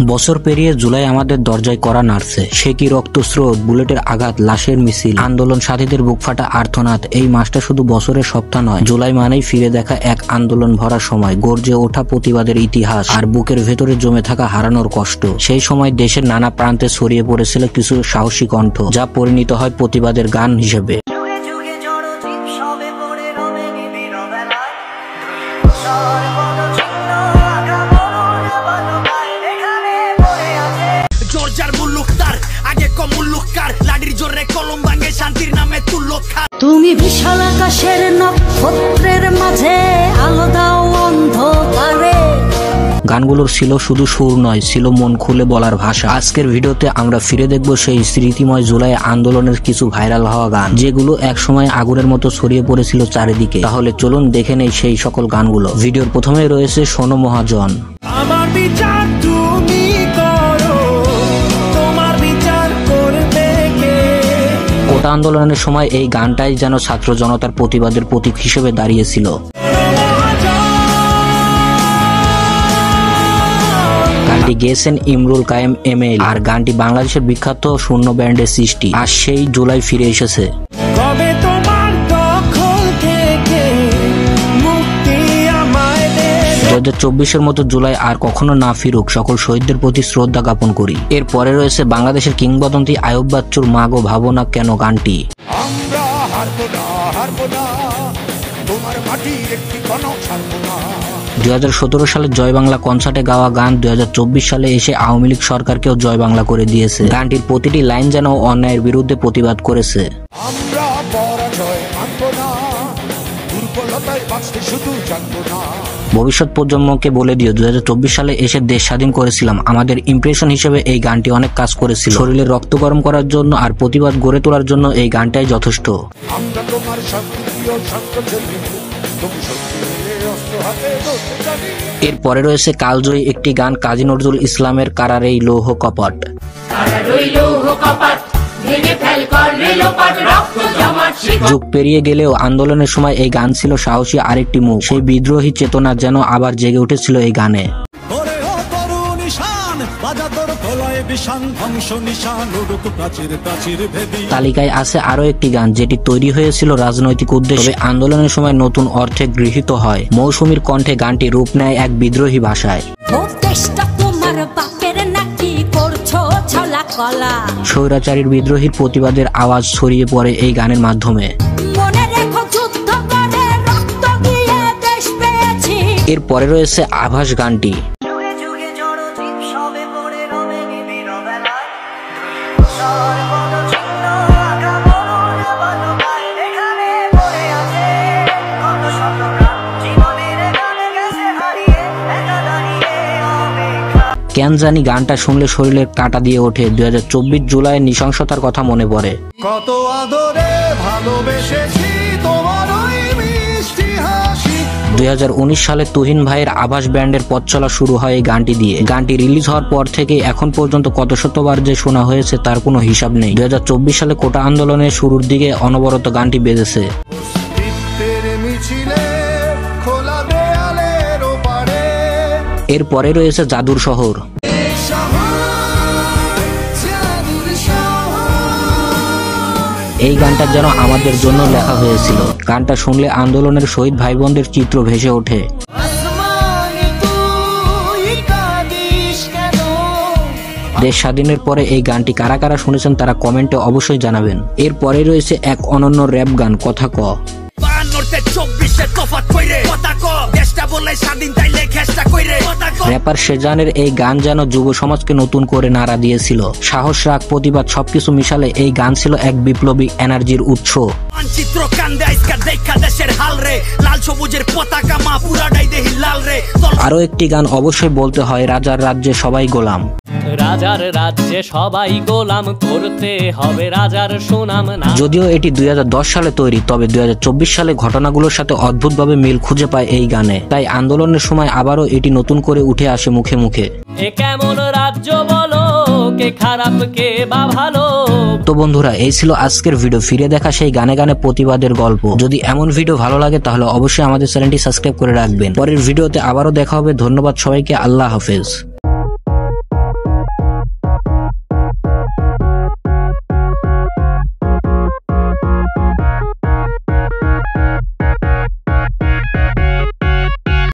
বছর পেরিয়ে জুলাই আমাদের দরজায় কড়া নাড়ছে। সে কি রক্তস্রোত, বুলেটের আঘাত, লাশের মিছিল, আন্দোলন সাথীদের বুক ফাটা আর্তনাদ। এই মাসটা শুধু বছরের সপ্তাহ নয়, জুলাই মানেই ফিরে দেখা এক আন্দোলন ভরা সময়, গর্জে ওঠা প্রতিবাদের ইতিহাস আর বুকের ভেতরে জমে থাকা হারানোর কষ্ট। সেই সময় দেশের নানা প্রান্তে ছড়িয়ে পড়েছিল কিছু সাহসী কণ্ঠ, যা পরিণত হয় প্রতিবাদের গান হিসেবে। তুমি বিশাল আকাশের নক্ষত্রের মাঝে আলো দাও অন্ধকারে। গানগুলোর ছিল শুধু সুর নয়, ছিল মন খুলে বলার ভাষা। আজকের ভিডিওতে আমরা ফিরে দেখব সেই স্মৃতিময় জুলাই আন্দোলনের কিছু ভাইরাল হওয়া গান, যেগুলো এক সময় আগুনের মতো ছড়িয়ে পড়েছিল চারিদিকে। তাহলে চলুন দেখে নেই সেই সকল গানগুলো। ভিডিওর প্রথমে রয়েছে শোনো মহাজন। আমার বিচার তুমি করো, তোমার বিচার করবে কে? কোটা আন্দোলনের সময় এই গানটাই যেন ছাত্র জনতার প্রতিবাদের প্রতীক হিসেবে দাঁড়িয়েছিল। গানটি গেয়েছেন ইমরুল কায়েম এমএল, আর গানটি বাংলাদেশের বিখ্যাত শূন্য ব্যান্ডের সৃষ্টি। আর সেই জুলাই ফিরে এসেছে। 2024-এর মতো জুলাই আর কখনো না ফিরুক, সকল শহীদদের প্রতি শ্রদ্ধা জ্ঞাপন করি। এরপরে রয়েছে বাংলাদেশের কিংবদন্তি আয়ুব বাচ্চুর মা গো ভাবো না কেন গানটি। 2017 সালে জয় বাংলা কনসার্টে গাওয়া গান 2024 সালে এসে আওয়ামী লীগ সরকারকেও জয় বাংলা করে দিয়েছে। গানটির প্রতিটি লাইন যেন অন্যায়ের বিরুদ্ধে প্রতিবাদ করেছে। ভবিষ্যৎ প্রজন্মকে বলে দিও, 2024 সালে এসে দেশ স্বাধীন করেছিলাম। আমাদের ইমপ্রেশন হিসেবে এই গানটি অনেক কাজ করেছিল। শরীরে রক্ত গরম করার জন্য আর প্রতিবাদ গড়ে তোলার জন্য এই গানটাই যথেষ্ট। এরপরে রয়েছে কালজয়ী একটি গান কাজী নজরুল ইসলামের কারার এই লৌহ কপাট। যুগ পেরিয়ে গেলেও আন্দোলনের সময় এই গান ছিল সাহসী আরেকটি মুখ। সেই বিদ্রোহী চেতনা যেন আবার জেগে উঠেছিল এই গানে। তালিকায় আছে আরো একটি গান যেটি তৈরি হয়েছিল রাজনৈতিক উদ্দেশ্যে, আন্দোলনের সময় নতুন অর্থে গৃহীত হয়। মৌসুমীর কণ্ঠে গানটি রূপ নেয় এক বিদ্রোহী ভাষায়। স্বৈরাচারীর বিদ্রোহীর প্রতিবাদের আওয়াজ ছড়িয়ে পড়ে এই গানের মাধ্যমে। এরপরে রয়েছে আভাস গানটি। কেন জানি গানটা শুনলে শরীরের কাঁটা দিয়ে ওঠে। 2024 জুলাইয়ের নৃশংসতার কথা মনে পড়ে। কত আদরে ভালোবেসেছি তোমার ওই মিষ্টি হাসি। 2019 সালে তুহিন ভাইয়ের আভাস ব্যান্ডের পথ চলা শুরু হয় এই গানটি দিয়ে। গানটি রিলিজ হওয়ার পর থেকে এখন পর্যন্ত কত শতবার যে শোনা হয়েছে তার কোনো হিসাব নেই। 2024 সালে কোটা আন্দোলনের শুরুর দিকে অনবরত গানটি বেজেছে। এরপরে রয়েছে জাদুর শহর। এই গানটা যেন আমাদের জন্য লেখা হয়েছিল। গানটা শুনলে আন্দোলনের শহীদ ভাই বোনদের চিত্র ভেসে ওঠে। দেশ স্বাধীনের পরে এই গানটি কারা কারা শুনেছেন তারা কমেন্টে অবশ্যই জানাবেন। এরপরে রয়েছে এক অনন্য র্যাপ গান কথা ক। র্যাপার সেজানের এই গান যেন যুব সমাজকে নতুন করে নাড়া দিয়েছিল। সাহস, রাগ, প্রতিবাদ সবকিছু মিশালে এই গান ছিল এক বিপ্লবী এনার্জির উৎস। আরো একটি গান অবশ্যই বলতে হয়, রাজার রাজ্যে সবাই গোলাম। রাজার রাজ্যে সবাই গোলাম, করতে হবে রাজার সুনাম না। যদিও এটি 2010 সালে তৈরি, তবে 2024 সালে ঘটনাগুলোর সাথে অদ্ভুতভাবে মিল খুঁজে পায় এই গানে। তাই আন্দোলনের সময় আবারও এটি নতুন করে উঠে আসে মুখে মুখে। এ কেমন রাজ্য বলো, কে খারাপ কে বা ভালো। তো বন্ধুরা, এই ছিল আজকের ভিডিও। ফিরে দেখা সেই গানে গানে প্রতিবাদের গল্প। যদি এমন ভিডিও ভালো লাগে তাহলে অবশ্যই আমাদের চ্যানেলটি সাবস্ক্রাইব করে রাখবেন। পরের ভিডিওতে আবারও দেখা হবে। ধন্যবাদ সবাইকে। আল্লাহ হাফেজ।